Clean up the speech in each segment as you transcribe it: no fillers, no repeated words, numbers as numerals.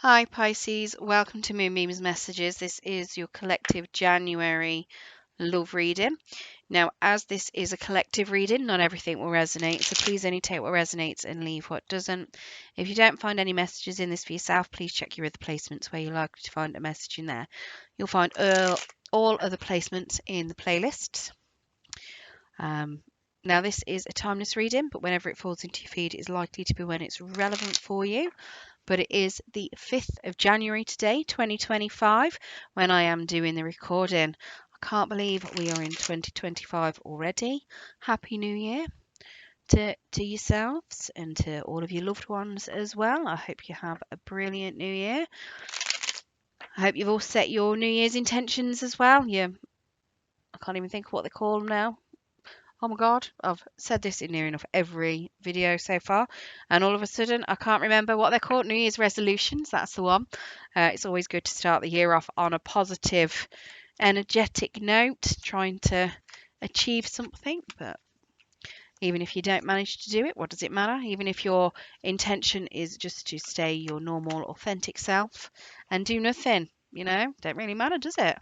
Hi Pisces, welcome to Moon Memes Messages. This is your collective January love reading. Now, as this is a collective reading, not everything will resonate, so please only take what resonates and leave what doesn't. If you don't find any messages in this for yourself, please check your other placements where you're likely to find a message in there. You'll find all other placements in the playlist. Now, this is a timeless reading, but whenever it falls into your feed, it is likely to be when it's relevant for you. But it is the 5th of January today, 2025, when I am doing the recording. I can't believe we are in 2025 already. Happy New Year to yourselves and to all of your loved ones as well. I hope you have a brilliant New Year. I hope you've all set your New Year's intentions as well. I can't even think of what they call them now. Oh my God, I've said this in near enough every video so far, and all of a sudden I can't remember what they're called. New Year's resolutions, that's the one. It's always good to start the year off on a positive, energetic note, trying to achieve something. But even if you don't manage to do it, what does it matter? Even if your intention is just to stay your normal, authentic self and do nothing, don't really matter, does it?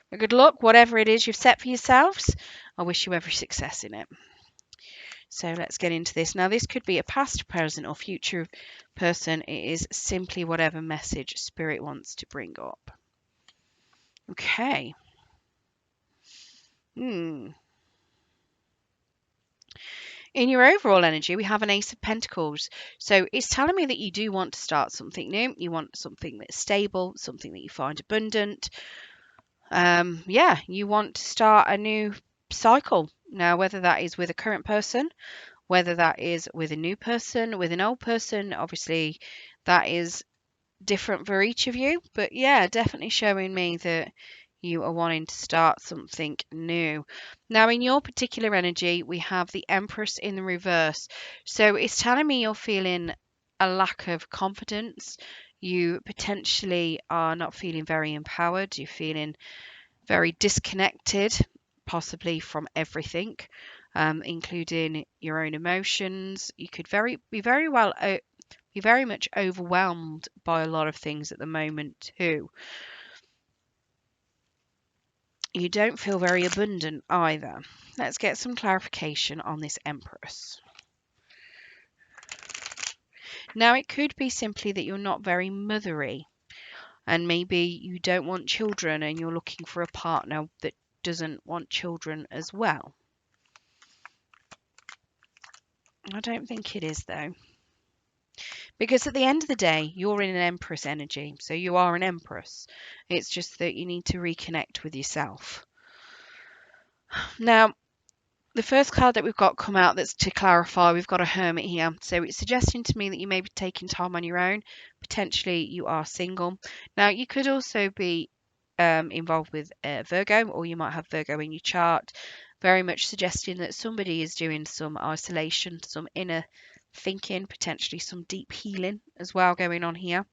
But good luck, whatever it is you've set for yourselves. I wish you every success in it. So let's get into this. Now, this could be a past, present, or future person. It is simply whatever message Spirit wants to bring up. Okay. In your overall energy, we have an Ace of Pentacles. So it's telling me that you do want to start something new. You want something that's stable, something that you find abundant. You want to start a new cycle. Now, whether that is with a current person, whether that is with a new person, with an old person, obviously that is different for each of you. But yeah, definitely showing me that you are wanting to start something new. Now, in your particular energy, we have the Empress in the reverse. So it's telling me you're feeling a lack of confidence. You potentially are not feeling very empowered. You're feeling very disconnected, possibly from everything, including your own emotions. You could be very much overwhelmed by a lot of things at the moment too. You don't feel very abundant either. Let's get some clarification on this Empress. Now, it could be simply that you're not very mothery, and maybe you don't want children and you're looking for a partner that doesn't want children as well. I don't think it is, though. Because at the end of the day, you're in an Empress energy. So you are an Empress. It's just that you need to reconnect with yourself. Now, the first card that we've got come out that's to clarify, we've got a Hermit here. So it's suggesting to me that you may be taking time on your own. Potentially you are single. Now, you could also be involved with Virgo, or you might have Virgo in your chart. Very much suggesting that somebody is doing some isolation, some inner thinking, potentially some deep healing as well going on here.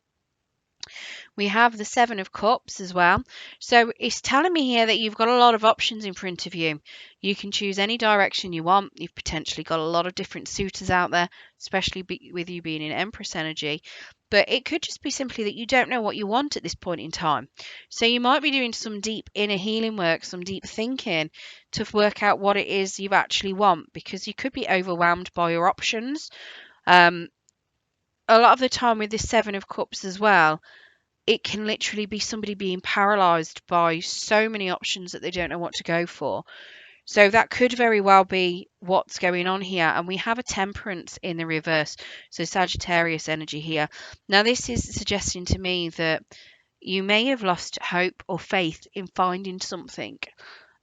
We have the Seven of Cups as well. So it's telling me here that you've got a lot of options in front of you. You can choose any direction you want. You've potentially got a lot of different suitors out there, especially with you being in Empress energy. But it could just be simply that you don't know what you want at this point in time. So you might be doing some deep inner healing work, some deep thinking to work out what it is you actually want, because you could be overwhelmed by your options. A lot of the time with this Seven of Cups as well, it can literally be somebody being paralyzed by so many options that they don't know what to go for. So that could very well be what's going on here. And we have a Temperance in the reverse. So Sagittarius energy here. Now, this is suggesting to me that you may have lost hope or faith in finding something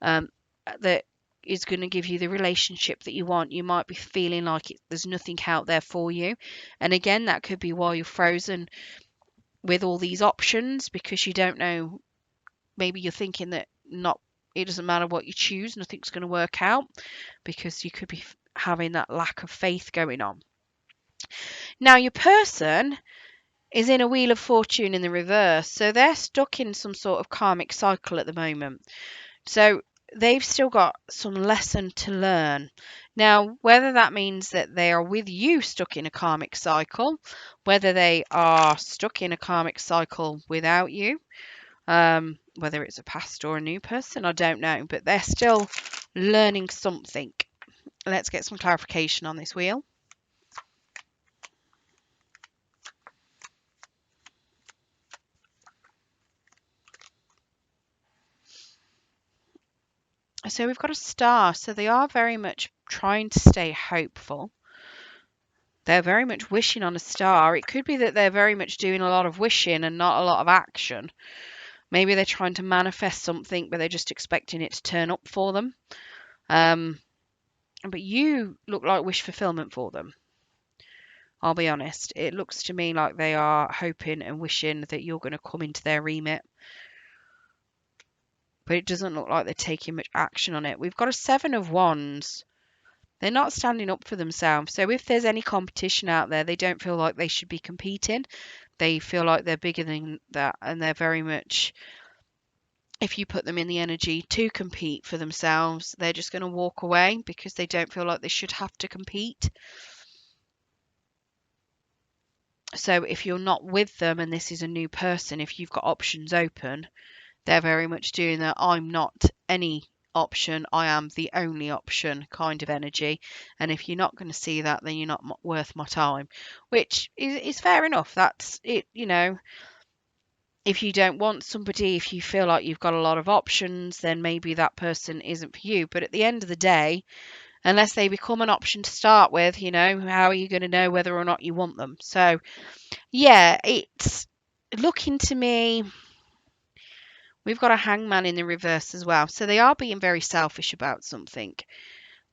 that is going to give you the relationship that you want. You might be feeling like there's nothing out there for you. And again, that could be why you're frozen with all these options, because you don't know. Maybe you're thinking that it doesn't matter what you choose, nothing's going to work out, because you could be having that lack of faith going on. Now, your person is in a Wheel of Fortune in the reverse, so they're stuck in some sort of karmic cycle at the moment. So they've still got some lesson to learn. Now, whether that means that they are with you stuck in a karmic cycle, whether they are stuck in a karmic cycle without you, whether it's a past or a new person, I don't know, but they're still learning something. Let's get some clarification on this wheel. So we've got a star. So they are very much trying to stay hopeful. They're very much wishing on a star. It could be that they're very much doing a lot of wishing and not a lot of action. Maybe they're trying to manifest something, but they're just expecting it to turn up for them. But you look like wish fulfillment for them. I'll be honest. It looks to me like they are hoping and wishing that you're going to come into their remit. But it doesn't look like they're taking much action on it. We've got a 7 of Wands. They're not standing up for themselves. So if there's any competition out there, they don't feel like they should be competing. They feel like they're bigger than that, and they're very much, if you put them in the energy to compete for themselves, they're just going to walk away because they don't feel like they should have to compete. So if you're not with them and this is a new person, if you've got options open, they're very much doing that I'm not any option, I am the only option kind of energy. And if you're not going to see that, then you're not worth my time, which is fair enough. That's it, you know. If you don't want somebody, if you feel like you've got a lot of options, then maybe that person isn't for you. But at the end of the day, unless they become an option to start with, you know, how are you going to know whether or not you want them? So, yeah, it's looking to me, we've got a hangman in the reverse as well. So they are being very selfish about something.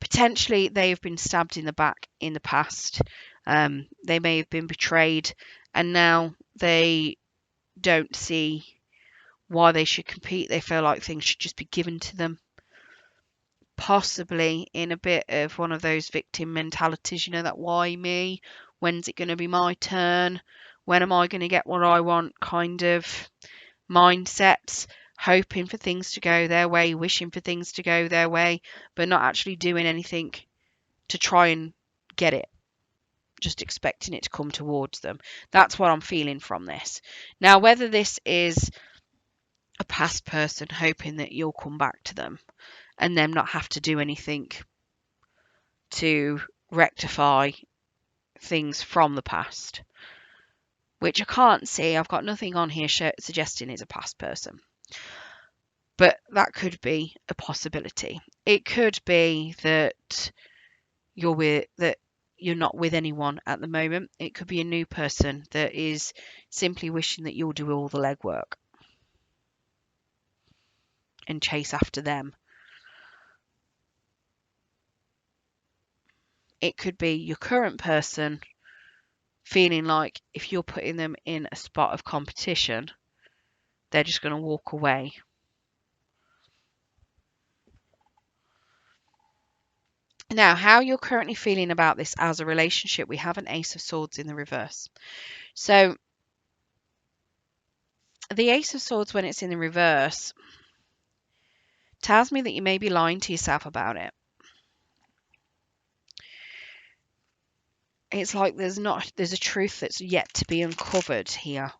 Potentially, they have been stabbed in the back in the past. They may have been betrayed, and now they don't see why they should compete. They feel like things should just be given to them. Possibly in a bit of one of those victim mentalities, you know, that why me? When's it going to be my turn? When am I going to get what I want kind of mindsets, hoping for things to go their way, wishing for things to go their way, but not actually doing anything to try and get it, just expecting it to come towards them. That's what I'm feeling from this. Now, whether this is a past person hoping that you'll come back to them and them not have to do anything to rectify things from the past, which I can't see. I've got nothing on here suggesting it's a past person. But that could be a possibility. It could be that you're not with anyone at the moment. It could be a new person that is simply wishing that you'll do all the legwork and chase after them. It could be your current person feeling like if you're putting them in a spot of competition, they're just going to walk away. Now, how you're currently feeling about this as a relationship, we have an Ace of Swords in the reverse. So the Ace of Swords, when it's in the reverse, tells me that you may be lying to yourself about it. It's like there's a truth that's yet to be uncovered here,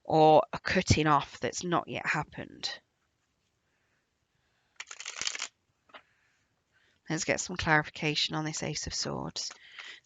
or a cutting off that's not yet happened. Let's get some clarification on this Ace of Swords.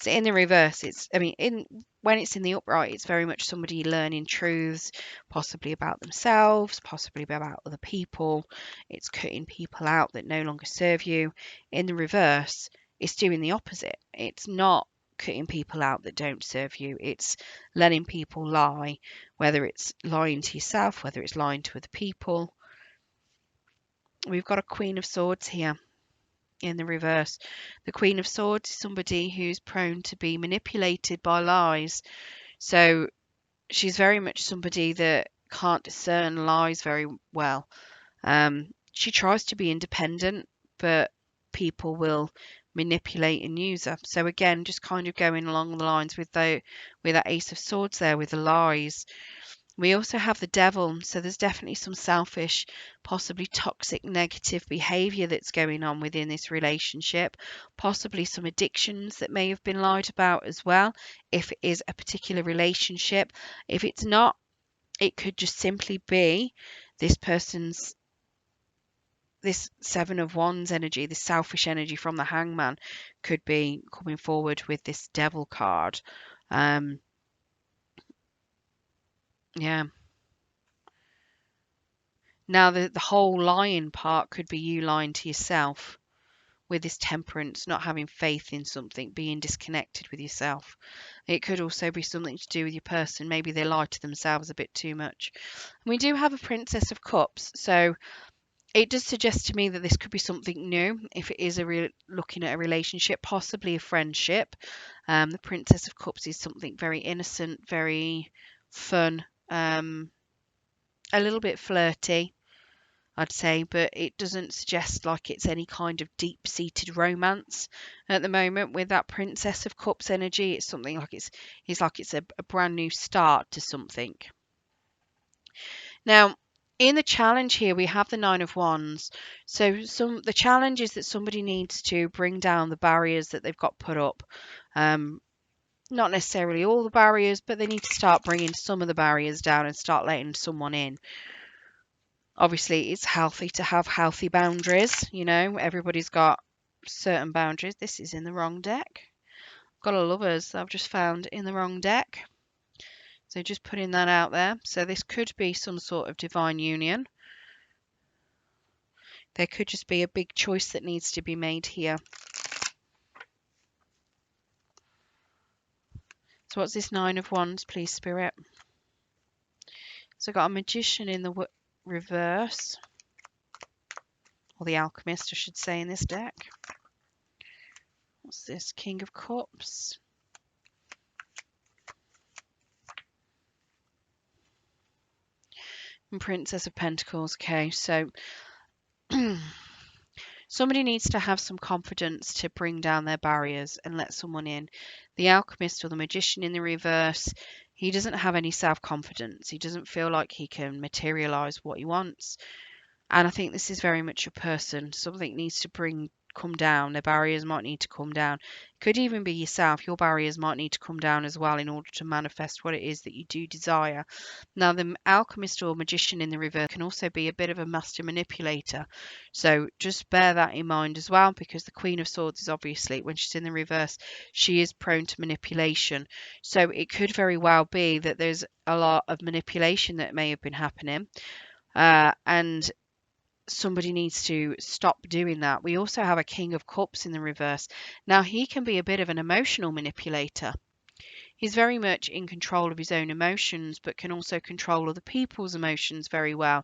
So in the reverse, when it's in the upright, it's very much somebody learning truths, possibly about themselves, possibly about other people. It's cutting people out that no longer serve you. In the reverse, it's doing the opposite. It's not cutting people out that don't serve you. It's letting people lie, whether it's lying to yourself, whether it's lying to other people. We've got a Queen of Swords here in the reverse. The Queen of Swords is somebody who's prone to be manipulated by lies. So she's very much somebody that can't discern lies very well. She tries to be independent, but people will manipulate and use her. So again, just kind of going along the lines with that Ace of Swords there with the lies. We also have the devil, so there's definitely some selfish, possibly toxic, negative behavior that's going on within this relationship, possibly some addictions that may have been lied about as well, if it is a particular relationship. If it's not, it could just simply be this person's this Seven of Wands energy, this selfish energy from the Hangman could be coming forward with this devil card. Yeah. Now the whole lying part could be you lying to yourself with this temperance, not having faith in something, being disconnected with yourself. It could also be something to do with your person. Maybe they lie to themselves a bit too much. And we do have a Princess of Cups, so it does suggest to me that this could be something new if it is looking at a relationship, possibly a friendship. The Princess of Cups is something very innocent, very fun, a little bit flirty, I'd say, but it doesn't suggest like it's any kind of deep-seated romance at the moment with that Princess of Cups energy. It's something like it's a brand new start to something. Now, in the challenge here, we have the Nine of Wands. So the challenge is that somebody needs to bring down the barriers that they've got put up. Not necessarily all the barriers, but they need to start bringing some of the barriers down and start letting someone in. Obviously, it's healthy to have healthy boundaries. You know, everybody's got certain boundaries. This is in the wrong deck. Got a Lovers that I've just found in the wrong deck. So just putting that out there. So this could be some sort of divine union. There could just be a big choice that needs to be made here. So what's this Nine of Wands, please, Spirit? So I've got a Magician in the reverse. Or the Alchemist, I should say, in this deck. What's this? King of Cups. And Princess of Pentacles. Okay, so somebody needs to have some confidence to bring down their barriers and let someone in. The Alchemist or the Magician in the reverse, he doesn't have any self-confidence. He doesn't feel like he can materialize what he wants. And I think this is very much a person. Something needs to come down. Their barriers might need to come down. Could even be yourself. Your barriers might need to come down as well in order to manifest what it is that you do desire. Now, the Alchemist or Magician in the reverse can also be a bit of a master manipulator. So just bear that in mind as well, because the Queen of Swords is obviously, when she's in the reverse, she is prone to manipulation. So it could very well be that there's a lot of manipulation that may have been happening. And somebody needs to stop doing that. We also have a King of Cups in the reverse. Now, he can be a bit of an emotional manipulator. He's very much in control of his own emotions, but can also control other people's emotions very well.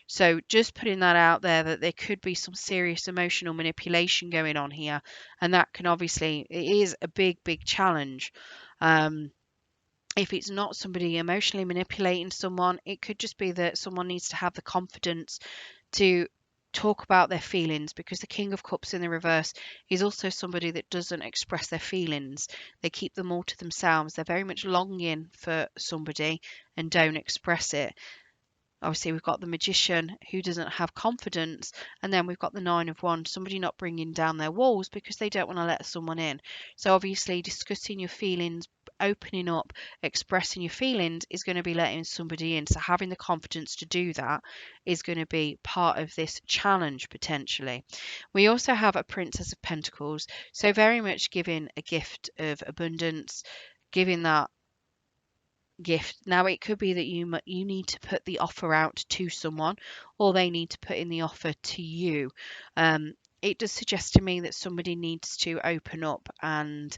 So just putting that out there, that there could be some serious emotional manipulation going on here. And that can obviously, it is a big, big challenge. If it's not somebody emotionally manipulating someone, it could just be that someone needs to have the confidence to talk about their feelings, because the King of Cups in the reverse is also somebody that doesn't express their feelings. They keep them all to themselves. They're very much longing for somebody and don't express it. Obviously, we've got the Magician who doesn't have confidence, and then we've got the Nine of Wands, somebody not bringing down their walls because they don't want to let someone in. So obviously, discussing your feelings, opening up, expressing your feelings is going to be letting somebody in. So having the confidence to do that is going to be part of this challenge potentially. We also have a Princess of Pentacles, so very much giving a gift of abundance, giving that gift. Now, it could be that you need to put the offer out to someone, or they need to put in the offer to you. It does suggest to me that somebody needs to open up and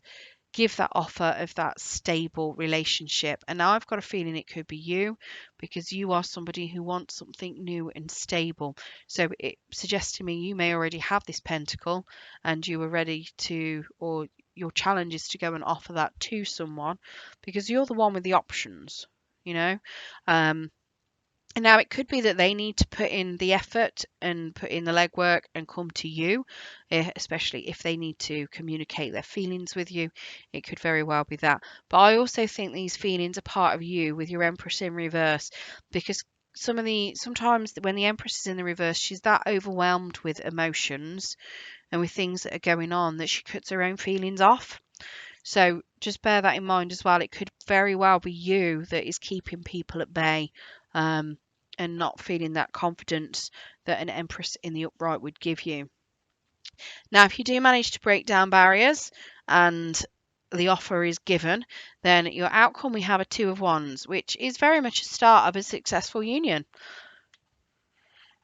give that offer of that stable relationship. And now I've got a feeling it could be you, because you are somebody who wants something new and stable. So it suggests to me you may already have this pentacle and you are ready to, or your challenge is to go and offer that to someone, because you're the one with the options, you know. Now, it could be that they need to put in the effort and put in the legwork and come to you, especially if they need to communicate their feelings with you. It could very well be that. But I also think these feelings are part of you with your Empress in reverse, because sometimes when the Empress is in the reverse, she's that overwhelmed with emotions and with things that are going on that she cuts her own feelings off. So just bear that in mind as well. It could very well be you that is keeping people at bay, um, and not feeling that confidence that an Empress in the upright would give you. Now, if you do manage to break down barriers and the offer is given, then your outcome, we have a Two of Wands, which is very much a start of a successful union.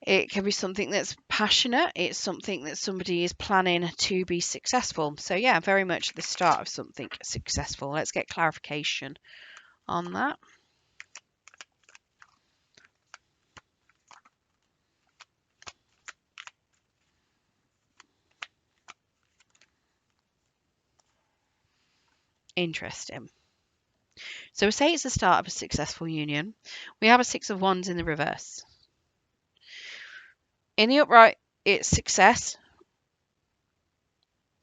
It can be something that's passionate. It's something that somebody is planning to be successful. So yeah, very much the start of something successful. Let's get clarification on that. Interesting. So we say it's the start of a successful union. We have a Six of Wands in the reverse. In the upright, it's success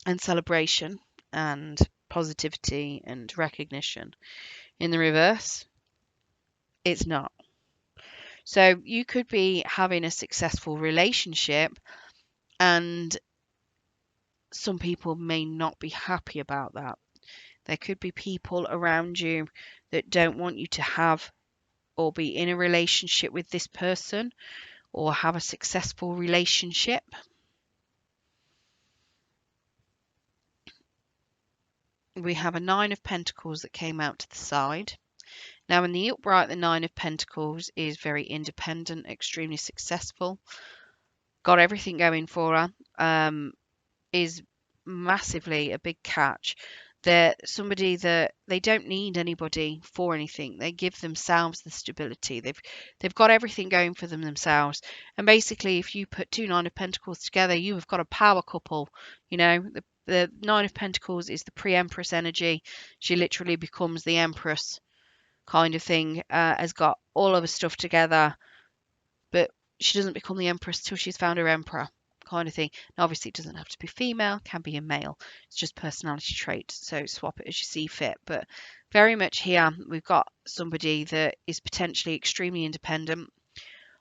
and celebration and positivity and recognition. In the reverse, it's not. So you could be having a successful relationship, and some people may not be happy about that. There could be people around you that don't want you to have or be in a relationship with this person or have a successful relationship. We have a Nine of Pentacles that came out to the side. Now, in the upright, the Nine of Pentacles is very independent, extremely successful, got everything going for her, is massively a big catch. They're somebody that they don't need anybody for anything. They give themselves the stability. They've got everything going for them themselves. And basically, if you put two Nine of Pentacles together, you have got a power couple. You know, the Nine of Pentacles is the pre-Empress energy. She literally becomes the Empress kind of thing. Has got all of her stuff together, but she doesn't become the Empress till she's found her Emperor kind of thing. Now, obviously, it doesn't have to be female, can be a male. It's just personality traits, so swap it as you see fit. But very much here, we've got somebody that is potentially extremely independent,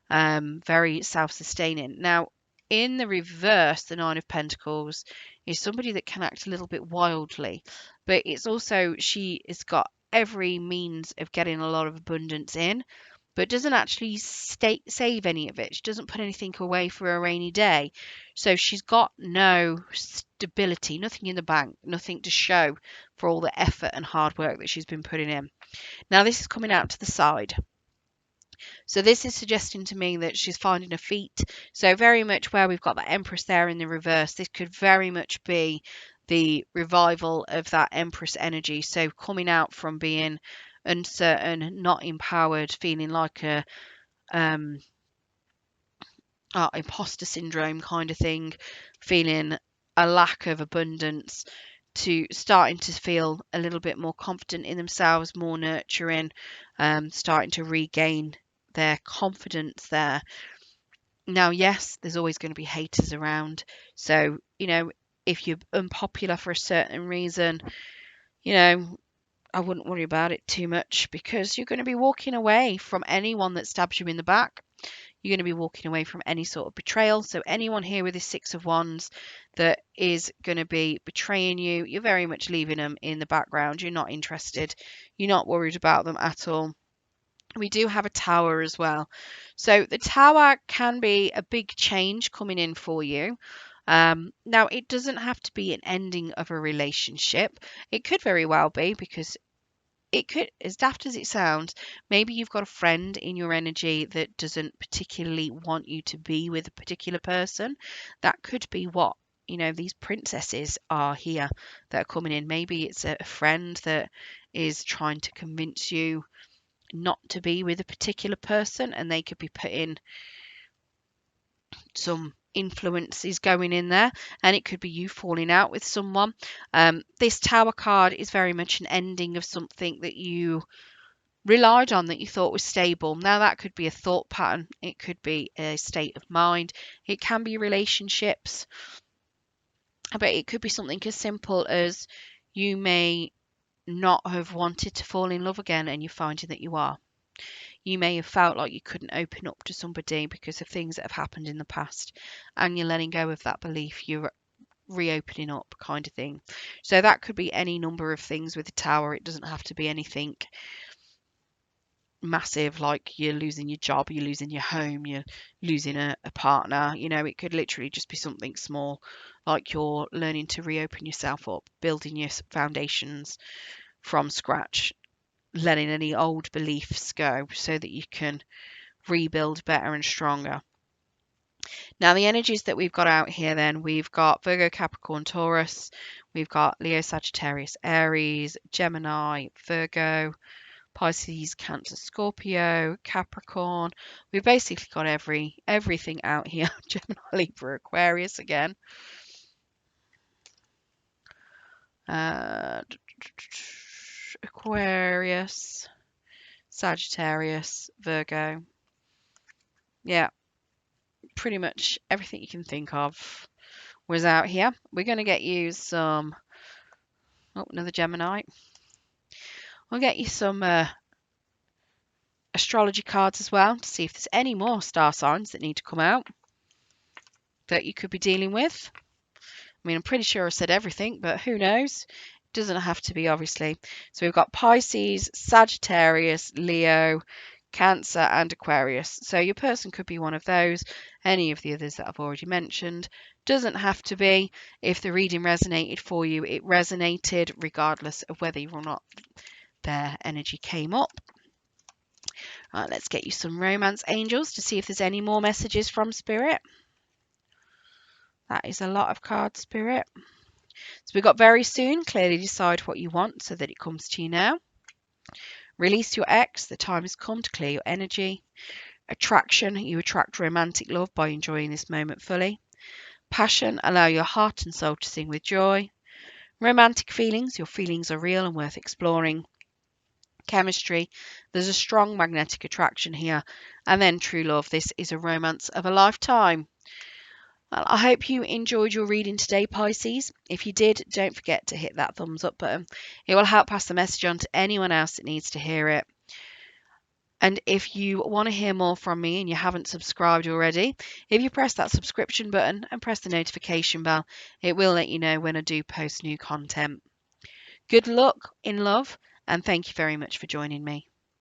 very self-sustaining. Now, in the reverse, the Nine of Pentacles is somebody that can act a little bit wildly, but it's also she has got every means of getting a lot of abundance in, but doesn't actually save any of it. She doesn't put anything away for a rainy day. So she's got no stability, nothing in the bank, nothing to show for all the effort and hard work that she's been putting in. Now, this is coming out to the side. So this is suggesting to me that she's finding her feet. So very much where we've got that Empress there in the reverse, this could very much be the revival of that Empress energy. So coming out from being uncertain, not empowered, feeling like a imposter syndrome kind of thing, feeling a lack of abundance, to starting to feel a little bit more confident in themselves, more nurturing, starting to regain their confidence there. Now, yes, there's always going to be haters around. So, if you're unpopular for a certain reason, I wouldn't worry about it too much, because you're going to be walking away from anyone that stabs you in the back. You're going to be walking away from any sort of betrayal. So anyone here with this Six of Wands that is going to be betraying you, you're very much leaving them in the background. You're not interested. You're not worried about them at all. We do have a Tower as well. So the Tower can be a big change coming in for you. Now, it doesn't have to be an ending of a relationship. It could very well be, because it could, as daft as it sounds, maybe you've got a friend in your energy that doesn't particularly want you to be with a particular person. That could be what, these princesses are here that are coming in. Maybe it's a friend that is trying to convince you not to be with a particular person, and they could be putting some influences going in there, and it could be you falling out with someone. This Tower card is very much an ending of something that you relied on that you thought was stable. Now that could be a thought pattern, it could be a state of mind, it can be relationships, but it could be something as simple as you may not have wanted to fall in love again and you're finding that you are. You may have felt like you couldn't open up to somebody because of things that have happened in the past, and you're letting go of that belief, you're reopening up, kind of thing. So that could be any number of things with the Tower. It doesn't have to be anything massive like you're losing your job, you're losing your home, you're losing a partner. You know, it could literally just be something small, like you're learning to reopen yourself up, building your foundations from scratch, letting any old beliefs go so that you can rebuild better and stronger. Now, the energies that we've got out here, then we've got Virgo, Capricorn, Taurus, we've got Leo, Sagittarius, Aries, Gemini, Virgo, Pisces, Cancer, Scorpio, Capricorn. We've basically got everything out here. Gemini, Libra, Aquarius again. Aquarius, Sagittarius, Virgo. Yeah, pretty much everything you can think of was out here. We're going to get you some... Oh, another Gemini. We'll get you some astrology cards as well to see if there's any more star signs that need to come out that you could be dealing with. I mean, I'm pretty sure I said everything, but who knows? It doesn't have to be, obviously. So we've got Pisces, Sagittarius, Leo, Cancer, and Aquarius. So your person could be one of those, any of the others that I've already mentioned. Doesn't have to be. If the reading resonated for you, it resonated regardless of whether or not their energy came up. Right, let's get you some romance angels to see if there's any more messages from Spirit. That is a lot of cards, Spirit. So we've got very soon. Clearly decide what you want so that it comes to you now. Release your ex. The time has come to clear your energy. Attraction. You attract romantic love by enjoying this moment fully. Passion. Allow your heart and soul to sing with joy. Romantic feelings. Your feelings are real and worth exploring. Chemistry. There's a strong magnetic attraction here. And then true love. This is a romance of a lifetime. Well, I hope you enjoyed your reading today, Pisces. If you did, don't forget to hit that thumbs up button. It will help pass the message on to anyone else that needs to hear it. And if you want to hear more from me and you haven't subscribed already, if you press that subscription button and press the notification bell, it will let you know when I do post new content. Good luck in love, and thank you very much for joining me.